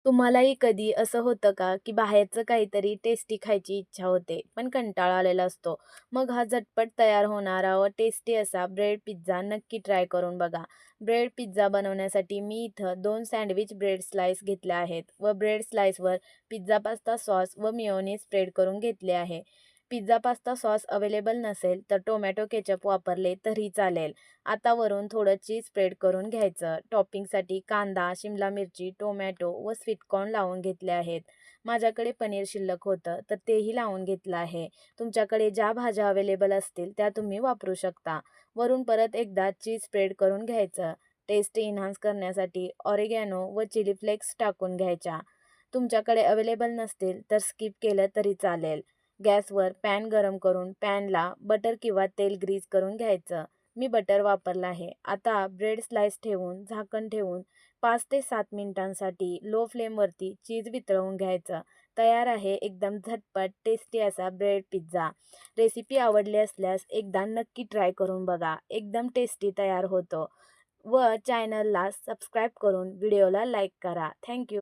तुम्हालाही कधी असं होतं का, की बाहेरचं काहीतरी टेस्टी खायची इच्छा होते, पण कंटाळा आलेला असतो. मग हा झटपट तयार होणारा व टेस्टी असा ब्रेड पिझ्झा नक्की ट्राय करून बघा. ब्रेड पिझ्झा बनवण्यासाठी मी इथं 2 सँडविच ब्रेड स्लाइस घेतले आहेत व ब्रेड स्लाइसवर पिझ्झा पास्ता सॉस व मेयोनीज स्प्रेड करून घेतले आहे. पिझ्झा पास्ता सॉस अवेलेबल नसेल तर टोमॅटो केचप वापरले तरी चालेल. आता वरून थोडं चीज स्प्रेड करून घ्यायचं. टॉपिंगसाठी कांदा, शिमला मिरची, टोमॅटो व स्वीटकॉर्न लावून घेतले आहेत. माझ्याकडे पनीर शिल्लक होतं, तर तेही लावून घेतलं आहे. तुमच्याकडे ज्या भाज्या अवेलेबल असतील त्या तुम्ही वापरू शकता. वरून परत एकदा चीज स्प्रेड करून घ्यायचं. टेस्ट एन्हान्स करण्यासाठी ऑरिगॅनो व चिली फ्लेक्स टाकून घ्यायच्या. तुमच्याकडे अवेलेबल नसतील तर स्किप केलं तरी चालेल. गॅसवर पॅन गरम करून पॅनला बटर किंवा तेल ग्रीस करून घ्यायचं. मी बटर वापरला आहे. आता ब्रेड स्लाइस ठेवून झाकण ठेवून 5 ते 7 मिनिटांसाठी लो फ्लेमवरती चीज वितळवून घ्यायचं. तयार आहे एकदम झटपट टेस्टी असा ब्रेड पिझ्झा. रेसिपी आवडली असल्यास एकदा नक्की ट्राय करून बघा. एकदम टेस्टी तयार होतो व चॅनलला सबस्क्राईब करून व्हिडिओला लाईक करा. थँक